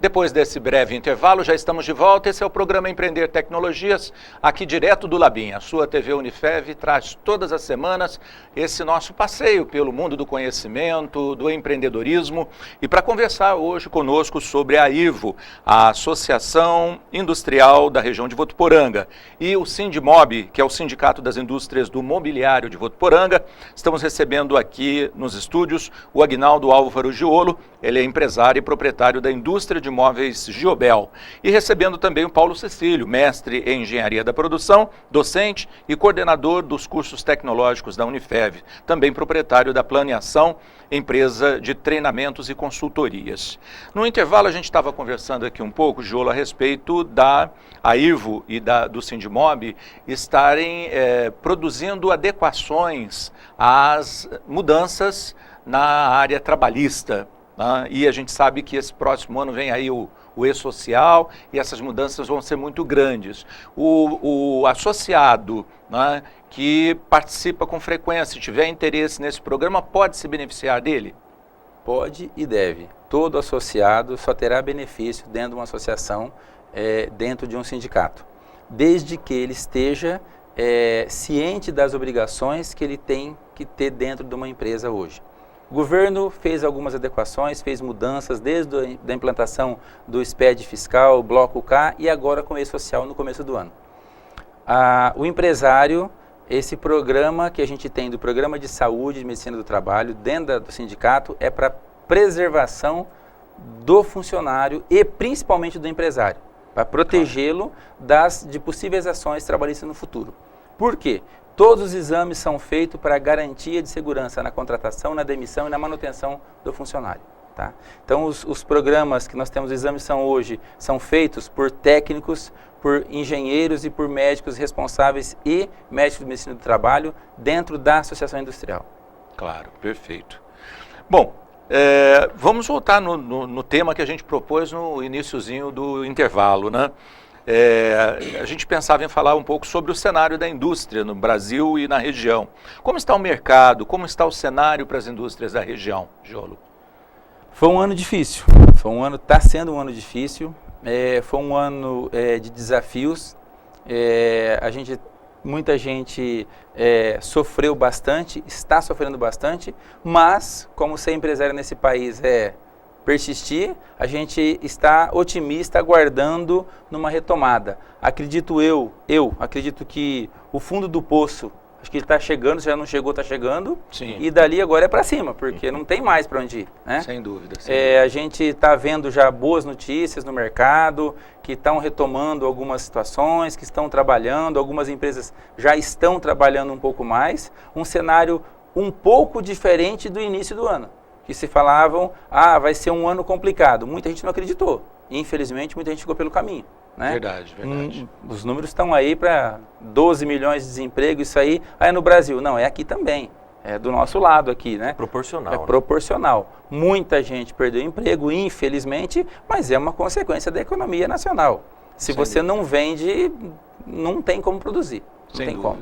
Depois desse breve intervalo, já estamos de volta. Esse é o programa Empreender Tecnologias, aqui direto do Labim. A sua TV Unifev traz todas as semanas esse nosso passeio pelo mundo do conhecimento, do empreendedorismo. E para conversar hoje conosco sobre a IVO, a Associação Industrial da região de Votuporanga, e o Sindimob, que é o Sindicato das Indústrias do Mobiliário de Votuporanga, estamos recebendo aqui nos estúdios o Aguinaldo Álvaro Giolo. Ele é empresário e proprietário da indústria de móveis Giobel. E recebendo também o Paulo Cecílio, mestre em engenharia da produção, docente e coordenador dos cursos tecnológicos da Unifev, também proprietário da Planeação, empresa de treinamentos e consultorias. No intervalo a gente estava conversando aqui um pouco, Giolo, a respeito da IVO e do Sindimob estarem produzindo adequações às mudanças na área trabalhista. E a gente sabe que esse próximo ano vem aí o E-Social e essas mudanças vão ser muito grandes. O associado, né, que participa com frequência, se tiver interesse nesse programa, pode se beneficiar dele? Pode e deve. Todo associado só terá benefício dentro de uma associação, dentro de um sindicato, desde que ele esteja ciente das obrigações que ele tem que ter dentro de uma empresa hoje. O governo fez algumas adequações, fez mudanças desde a implantação do SPED fiscal, Bloco K e agora com o E-Social no começo do ano. O empresário, esse programa que a gente tem do Programa de Saúde e Medicina do Trabalho dentro do sindicato é para preservação do funcionário e principalmente do empresário, para protegê-lo de possíveis ações trabalhistas no futuro. Por quê? Todos os exames são feitos para garantia de segurança na contratação, na demissão e na manutenção do funcionário. Tá? Então, os programas que nós temos de exames hoje são feitos por técnicos, por engenheiros e por médicos responsáveis e médicos de medicina do trabalho dentro da Associação Industrial. Claro, perfeito. Bom, vamos voltar no tema que a gente propôs no iniciozinho do intervalo, né? A gente pensava em falar um pouco sobre o cenário da indústria no Brasil e na região. Como está o mercado, como está o cenário para as indústrias da região, Giolo? Foi um ano difícil, está sendo um ano difícil, foi um ano de desafios, muita gente sofreu bastante, está sofrendo bastante, mas como ser empresário nesse país persistir, a gente está otimista, aguardando numa retomada. Acredito que o fundo do poço, acho que ele está chegando, se já não chegou, está chegando. Sim. E dali agora é para cima, porque não tem mais para onde ir. Né? Sem dúvida. A gente está vendo já boas notícias no mercado, que estão retomando algumas situações, que estão trabalhando, algumas empresas já estão trabalhando um pouco mais, um cenário um pouco diferente do início do ano. Que se falavam, vai ser um ano complicado. Muita gente não acreditou. Infelizmente, muita gente ficou pelo caminho. Né? Verdade. Os números estão aí para 12 milhões de desemprego, isso aí é no Brasil. Não, é aqui também. É do nosso lado aqui, né? Proporcional. É proporcional. Muita gente perdeu emprego, infelizmente, mas é uma consequência da economia nacional. Se você não vende, não tem como produzir. Não tem como.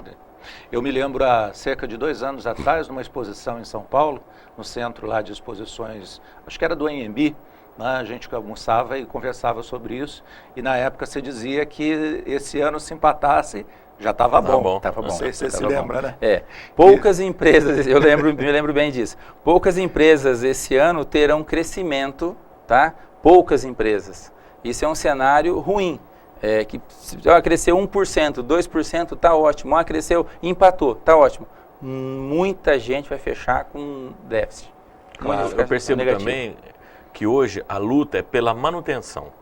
Eu me lembro há cerca de 2 anos atrás, numa exposição em São Paulo, no centro lá de exposições, acho que era do AMB, né? A gente almoçava e conversava sobre isso, e na época se dizia que esse ano se empatasse, já estava bom. Não sei se você se lembra, né? Poucas empresas, me lembro bem disso, poucas empresas esse ano terão crescimento, tá? Poucas empresas. Isso é um cenário ruim. Que cresceu 1%, 2%, está ótimo. Cresceu, empatou, está ótimo. Muita gente vai fechar com déficit. Claro, eu percebo também que hoje a luta é pela manutenção.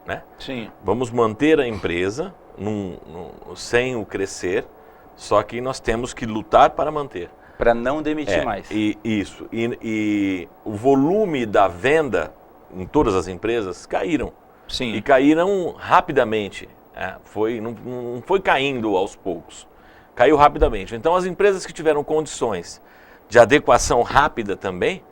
Né? Sim. Vamos manter a empresa sem o crescer, só que nós temos que lutar para manter. Para não demitir mais. Isso. E o volume da venda em todas as empresas caíram. Sim. E caíram rapidamente, não foi caindo aos poucos, caiu rapidamente. Então as empresas que tiveram condições de adequação rápida também,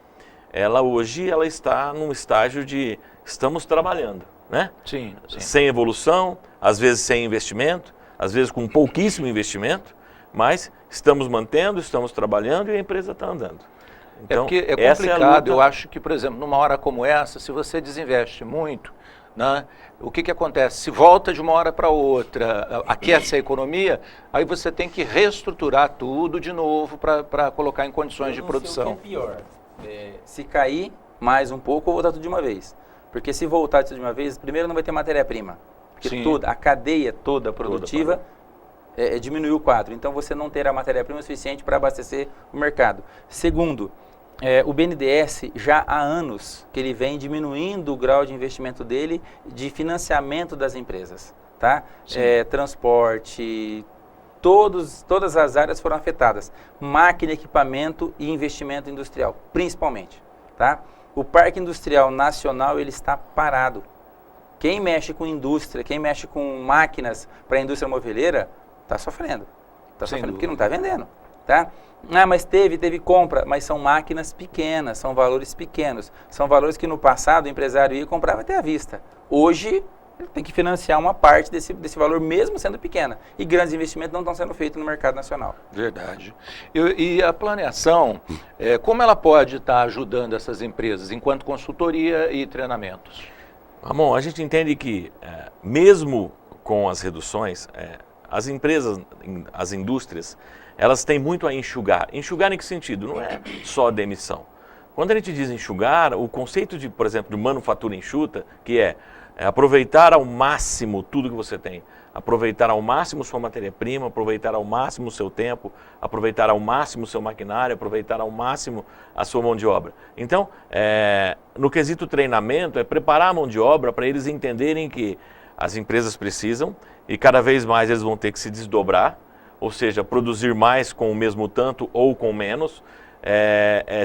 hoje ela está num estágio de estamos trabalhando, né? Sim. Sem evolução, às vezes sem investimento, às vezes com pouquíssimo investimento, mas estamos mantendo, estamos trabalhando e a empresa está andando. Então, porque é essa complicado. é a Eu luta. acho que, por exemplo, numa hora como essa, se você desinveste muito, né, o que acontece? Se volta de uma hora para outra, aquece a economia, aí você tem que reestruturar tudo de novo para colocar em condições de produção. O que é pior, se cair mais um pouco ou voltar tudo de uma vez. Porque se voltar tudo de uma vez, primeiro não vai ter matéria-prima. Porque Sim. a cadeia toda produtiva diminuiu o quadro. Então você não terá matéria-prima suficiente para abastecer o mercado. Segundo, o BNDES já há anos que ele vem diminuindo o grau de investimento dele de financiamento das empresas. Tá? Transporte, todas as áreas foram afetadas. Máquina, equipamento e investimento industrial, principalmente. Tá? O Parque Industrial Nacional ele está parado. Quem mexe com indústria, quem mexe com máquinas para a indústria moveleira, está sofrendo. Está sofrendo porque não está vendendo. Tá? Mas teve compra, mas são máquinas pequenas, são valores pequenos. São valores que no passado o empresário ia e comprava até à vista. Hoje, ele tem que financiar uma parte desse valor, mesmo sendo pequena. E grandes investimentos não estão sendo feitos no mercado nacional. Verdade. E a planeação, como ela pode estar ajudando essas empresas enquanto consultoria e treinamentos? Ramon, a gente entende que, mesmo com as reduções, as empresas, as indústrias, elas têm muito a enxugar. Enxugar em que sentido? Não é só demissão. Quando a gente diz enxugar, o conceito de, por exemplo, de manufatura enxuta, que é aproveitar ao máximo tudo que você tem, aproveitar ao máximo sua matéria-prima, aproveitar ao máximo o seu tempo, aproveitar ao máximo o seu maquinário, aproveitar ao máximo a sua mão de obra. Então, no quesito treinamento, é preparar a mão de obra para eles entenderem que as empresas precisam e cada vez mais eles vão ter que se desdobrar, ou seja, produzir mais com o mesmo tanto ou com menos,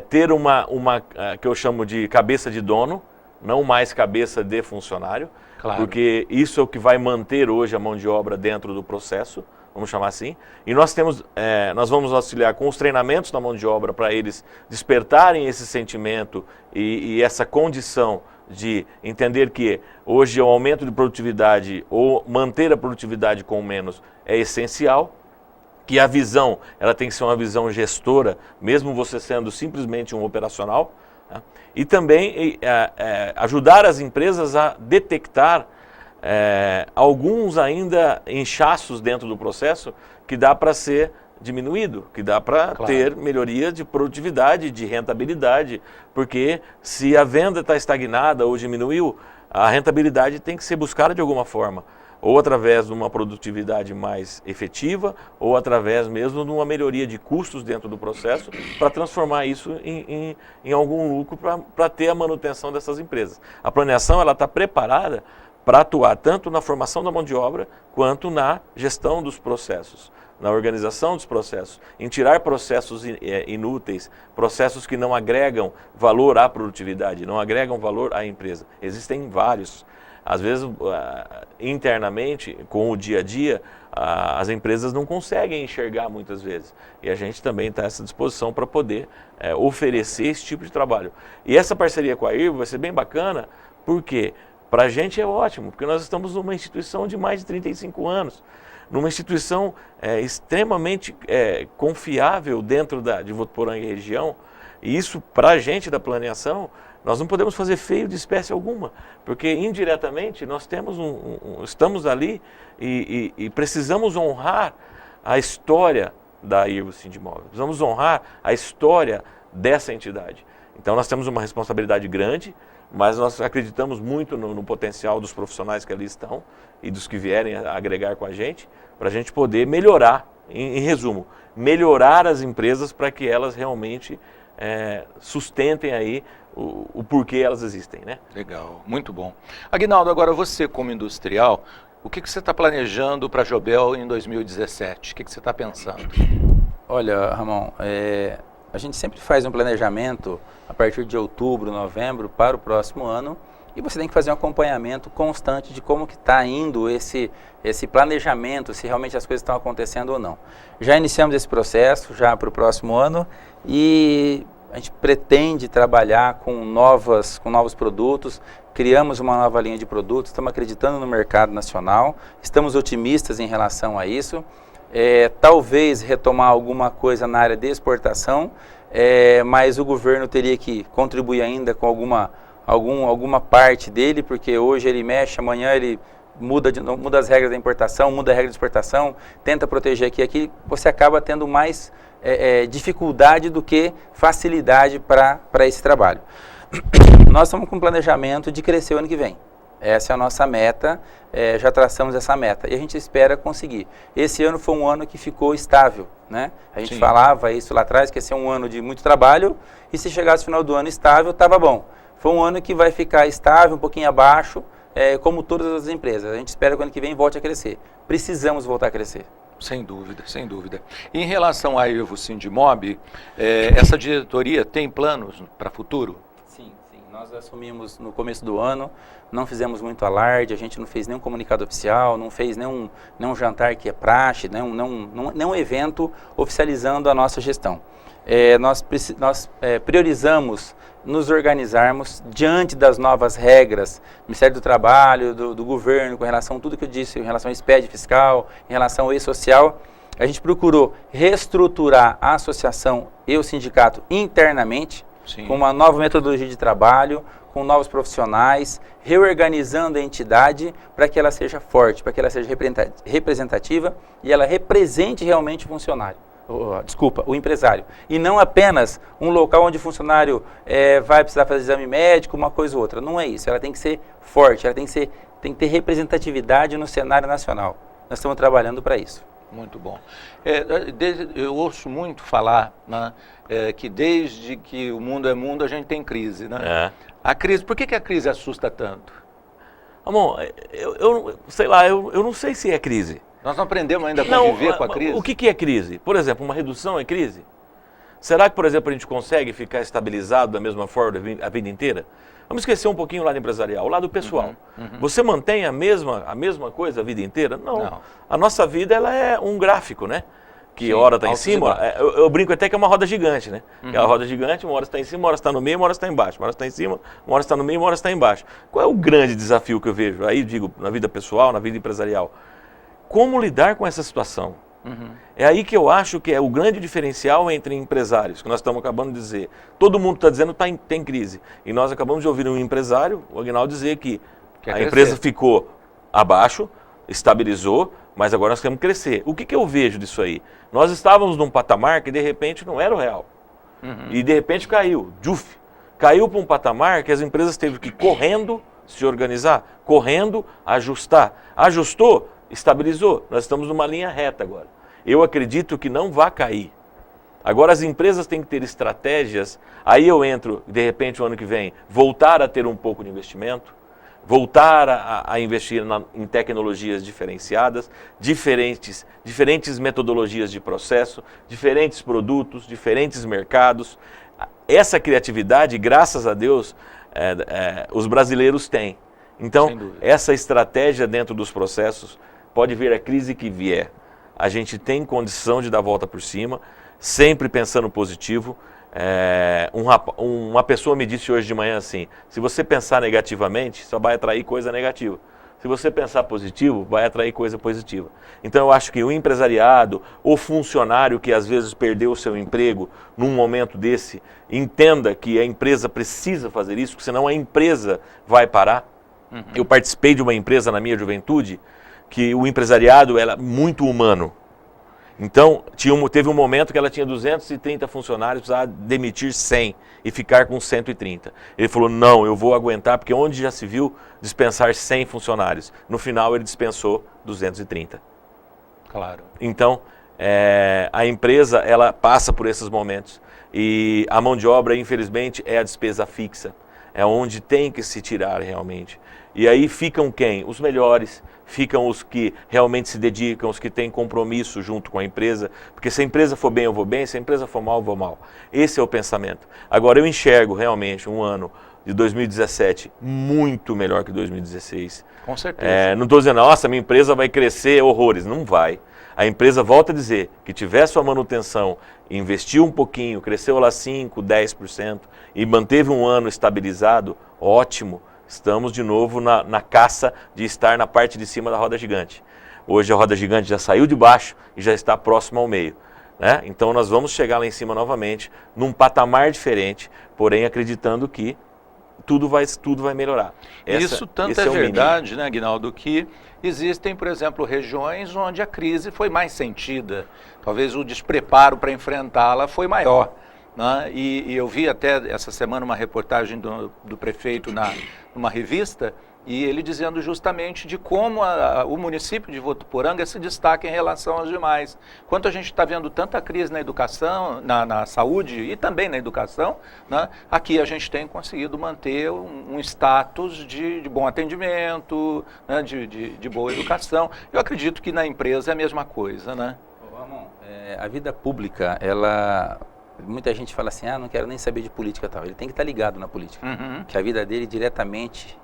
ter uma que eu chamo de cabeça de dono, não mais cabeça de funcionário, Claro. Porque isso é o que vai manter hoje a mão de obra dentro do processo, vamos chamar assim. E nós vamos auxiliar com os treinamentos da mão de obra para eles despertarem esse sentimento e essa condição de entender que hoje o aumento de produtividade ou manter a produtividade com menos é essencial, que a visão ela tem que ser uma visão gestora, mesmo você sendo simplesmente um operacional. E também ajudar as empresas a detectar alguns ainda inchaços dentro do processo que dá para ser diminuído, que dá para ter melhoria de produtividade, de rentabilidade, porque se a venda está estagnada ou diminuiu, a rentabilidade tem que ser buscada de alguma forma, ou através de uma produtividade mais efetiva, ou através mesmo de uma melhoria de custos dentro do processo, para transformar isso em algum lucro para ter a manutenção dessas empresas. A planeação ela está preparada para atuar tanto na formação da mão de obra, quanto na gestão dos processos, na organização dos processos, em tirar processos inúteis, processos que não agregam valor à produtividade, não agregam valor à empresa. Existem vários. Às vezes, internamente, com o dia a dia, as empresas não conseguem enxergar muitas vezes. E a gente também está a essa disposição para poder oferecer esse tipo de trabalho. E essa parceria com a IRBO vai ser bem bacana, porque para a gente é ótimo, porque nós estamos numa instituição de mais de 35 anos, numa instituição extremamente confiável dentro de Votuporanga e região. E isso, para a gente da planeação, nós não podemos fazer feio de espécie alguma, porque indiretamente nós temos estamos ali e precisamos honrar a história da IRBO Sindimóvel, precisamos honrar a história dessa entidade. Então nós temos uma responsabilidade grande, mas nós acreditamos muito no potencial dos profissionais que ali estão e dos que vierem a agregar com a gente, para a gente poder melhorar, em resumo, melhorar as empresas para que elas realmente sustentem aí o porquê elas existem, né? Legal, muito bom. Aguinaldo, agora você como industrial, o que você está planejando para a Jobel em 2017? O que você está pensando? Olha, Ramon, a gente sempre faz um planejamento a partir de outubro, novembro para o próximo ano, e você tem que fazer um acompanhamento constante de como que está indo esse planejamento, se realmente as coisas estão acontecendo ou não. Já iniciamos esse processo já para o próximo ano e a gente pretende trabalhar com novos produtos, criamos uma nova linha de produtos, estamos acreditando no mercado nacional, estamos otimistas em relação a isso. Talvez retomar alguma coisa na área de exportação, mas o governo teria que contribuir ainda com alguma parte dele, porque hoje ele mexe, amanhã ele muda as regras da importação, muda a regra de exportação, tenta proteger aqui e aqui, você acaba tendo mais dificuldade do que facilidade para esse trabalho. Nós estamos com um planejamento de crescer o ano que vem. Essa é a nossa meta, já traçamos essa meta e a gente espera conseguir. Esse ano foi um ano que ficou estável, né? A gente falava isso lá atrás, que ia ser um ano de muito trabalho e se chegasse no final do ano estável, estava bom. Foi um ano que vai ficar estável, um pouquinho abaixo, como todas as empresas. A gente espera que o ano que vem volte a crescer. Precisamos voltar a crescer. Sem dúvida, sem dúvida. Em relação à Evo Sindimob, essa diretoria tem planos para o futuro? Sim. Nós assumimos no começo do ano, não fizemos muito alarde, a gente não fez nenhum comunicado oficial, não fez nenhum jantar que é praxe, nenhum evento oficializando a nossa gestão. Nós priorizamos nos organizarmos diante das novas regras do Ministério do Trabalho, do governo, com relação a tudo que eu disse, em relação ao SPED fiscal, em relação ao e-social. A gente procurou reestruturar a associação e o sindicato internamente, com uma nova metodologia de trabalho, com novos profissionais, reorganizando a entidade para que ela seja forte, para que ela seja representativa e ela represente realmente o funcionário. O empresário. E não apenas um local onde o funcionário vai precisar fazer exame médico, uma coisa ou outra. Não é isso. Ela tem que ser forte, ela tem que ter representatividade no cenário nacional. Nós estamos trabalhando para isso. Muito bom. Eu ouço muito falar, né, que desde que o mundo é mundo, a gente tem crise, né? A crise, por que a crise assusta tanto? Bom, eu sei lá, eu não sei se é crise. Nós não aprendemos ainda a conviver com a crise? O que é crise? Por exemplo, uma redução é crise? Será que, por exemplo, a gente consegue ficar estabilizado da mesma forma a vida inteira? Vamos esquecer um pouquinho o lado empresarial, o lado pessoal. Você mantém a mesma coisa a vida inteira? Não. A nossa vida ela é um gráfico, né? Que hora está em cima, eu brinco até que é uma roda gigante, né? Aquela roda gigante, uma hora está em cima, uma hora está no meio, uma hora está embaixo. Uma hora está em cima, uma hora está no meio, uma hora está embaixo. Qual é o grande desafio que eu vejo? Aí digo, na vida pessoal, na vida empresarial. Como lidar com essa situação? É aí que eu acho que é o grande diferencial entre empresários, que nós estamos acabando de dizer. Todo mundo está dizendo que tem crise. E nós acabamos de ouvir um empresário, o Aguinaldo, dizer que a empresa ficou abaixo, estabilizou, mas agora nós queremos crescer. O que eu vejo disso aí? Nós estávamos num patamar que de repente não era o real. E de repente caiu. Caiu para um patamar que as empresas teve que ir correndo se organizar, correndo ajustar. Ajustou, estabilizou. Nós estamos numa linha reta agora. Eu acredito que não vai cair. Agora as empresas têm que ter estratégias, aí eu entro, de repente o ano que vem, voltar a ter um pouco de investimento, voltar a investir em tecnologias diferenciadas, diferentes metodologias de processo, diferentes produtos, diferentes mercados. Essa criatividade, graças a Deus, os brasileiros têm. Então, essa estratégia dentro dos processos, pode vir a crise que vier. A gente tem condição de dar a volta por cima, sempre pensando positivo. Uma pessoa me disse hoje de manhã assim, se você pensar negativamente, só vai atrair coisa negativa. Se você pensar positivo, vai atrair coisa positiva. Então eu acho que o empresariado, o funcionário que às vezes perdeu o seu emprego num momento desse, entenda que a empresa precisa fazer isso, porque senão a empresa vai parar. Eu participei de uma empresa na minha juventude, que o empresariado era muito humano. Então, teve um momento que ela tinha 230 funcionários, precisava demitir 100 e ficar com 130. Ele falou, não, eu vou aguentar, porque onde já se viu dispensar 100 funcionários? No final, ele dispensou 230. Claro. Então, a empresa, ela passa por esses momentos. E a mão de obra, infelizmente, é a despesa fixa. É onde tem que se tirar realmente. E aí ficam quem? Os melhores. Ficam os que realmente se dedicam, os que têm compromisso junto com a empresa, porque se a empresa for bem, eu vou bem, se a empresa for mal, eu vou mal. Esse é o pensamento. Agora, eu enxergo realmente um ano de 2017 muito melhor que 2016. Com certeza. Não estou dizendo, nossa, minha empresa vai crescer horrores. Não vai. A empresa, volta a dizer, que tiver sua manutenção, investiu um pouquinho, cresceu lá 5%, 10% e manteve um ano estabilizado, ótimo. Estamos de novo na caça de estar na parte de cima da roda gigante. Hoje a roda gigante já saiu de baixo e já está próxima ao meio. né? Então nós vamos chegar lá em cima novamente, num patamar diferente, porém acreditando que tudo vai melhorar. Isso tanto é verdade, né, Aguinaldo, que existem, por exemplo, regiões onde a crise foi mais sentida. Talvez o despreparo para enfrentá-la foi maior. Né? E eu vi até essa semana uma reportagem do prefeito numa revista, e ele dizendo justamente de como o município de Votuporanga se destaca em relação aos demais. Enquanto a gente está vendo tanta crise na educação, na saúde e também na educação, né, aqui a gente tem conseguido manter um status de bom atendimento, né, de boa educação. Eu acredito que na empresa é a mesma coisa, né? Ramon, a vida pública, muita gente fala assim, não quero nem saber de política e tal. Ele tem que estar ligado na política, que a vida dele diretamente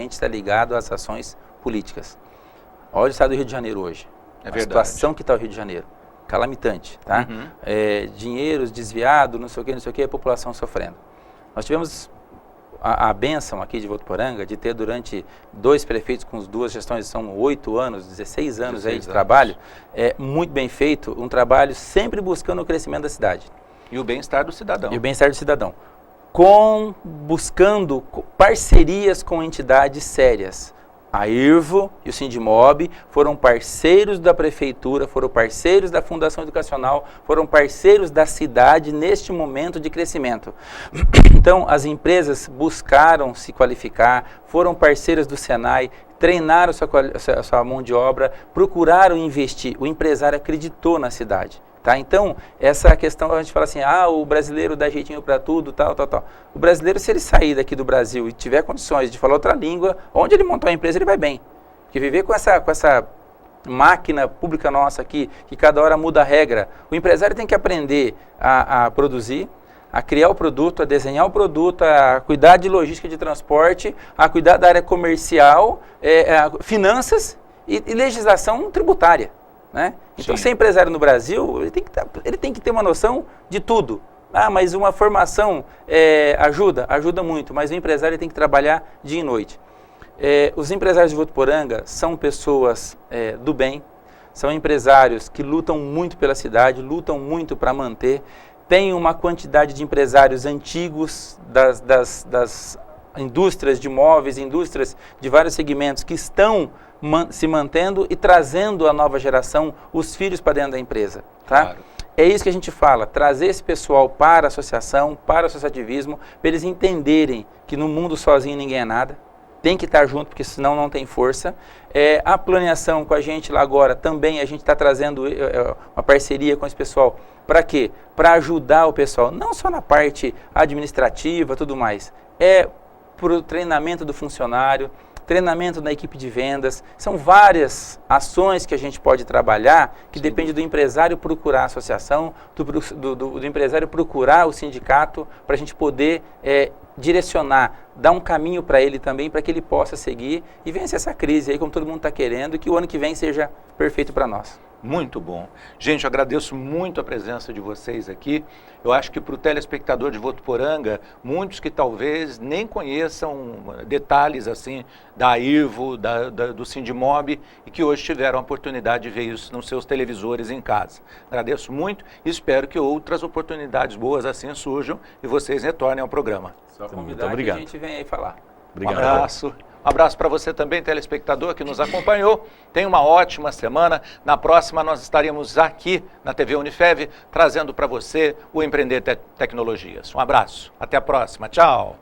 está ligado às ações políticas. Olha o estado do Rio de Janeiro hoje. A situação que está o Rio de Janeiro. Calamitante, tá? Dinheiros desviados, não sei o que, a população sofrendo. Nós tivemos a bênção aqui de Votuporanga de ter durante 2 prefeitos com as 2 gestões, são 8 anos, 16 anos aí de trabalho, muito bem feito, um trabalho sempre buscando o crescimento da cidade. E o bem-estar do cidadão. E o bem-estar do cidadão. Buscando parcerias com entidades sérias. A IRVO e o Sindimob foram parceiros da prefeitura, foram parceiros da Fundação Educacional, foram parceiros da cidade neste momento de crescimento. Então, as empresas buscaram se qualificar, foram parceiras do Senai, treinaram sua mão de obra, procuraram investir. O empresário acreditou na cidade. Tá? Então, essa questão, a gente fala assim, o brasileiro dá jeitinho para tudo, tal. O brasileiro, se ele sair daqui do Brasil e tiver condições de falar outra língua, onde ele montar uma empresa, ele vai bem. Porque viver com essa máquina pública nossa aqui, que cada hora muda a regra, o empresário tem que aprender a produzir, a criar o produto, a desenhar o produto, a cuidar de logística de transporte, a cuidar da área comercial, finanças e legislação tributária. Né? Então, ser empresário no Brasil, ele tem que ter uma noção de tudo. Mas uma formação ajuda muito, mas o empresário tem que trabalhar dia e noite. Os empresários de Votuporanga são pessoas do bem, são empresários que lutam muito pela cidade, lutam muito para manter. Tem uma quantidade de empresários antigos das indústrias de móveis, indústrias de vários segmentos que estão se mantendo e trazendo a nova geração, os filhos para dentro da empresa. Tá? Claro. É isso que a gente fala, trazer esse pessoal para a associação, para o associativismo, para eles entenderem que no mundo sozinho ninguém é nada, tem que estar junto, porque senão não tem força. A planeação com a gente lá agora também, a gente está trazendo uma parceria com esse pessoal. Para quê? Para ajudar o pessoal, não só na parte administrativa e tudo mais, para o treinamento do funcionário, treinamento da equipe de vendas, são várias ações que a gente pode trabalhar, que depende do empresário procurar a associação, do empresário procurar o sindicato, para a gente poder direcionar, dar um caminho para ele também, para que ele possa seguir e vencer essa crise aí, como todo mundo está querendo, e que o ano que vem seja perfeito para nós. Muito bom. Gente, eu agradeço muito a presença de vocês aqui. Eu acho que para o telespectador de Votuporanga, muitos que talvez nem conheçam detalhes assim da IRVO, do Sindimob, e que hoje tiveram a oportunidade de ver isso nos seus televisores em casa. Agradeço muito e espero que outras oportunidades boas assim surjam e vocês retornem ao programa. Só convidar que a gente vem aí falar. Obrigado. Um abraço. Um abraço para você também, telespectador, que nos acompanhou. Tenha uma ótima semana. Na próxima, nós estaremos aqui na TV Unifev, trazendo para você o Empreender Tecnologias. Um abraço. Até a próxima. Tchau.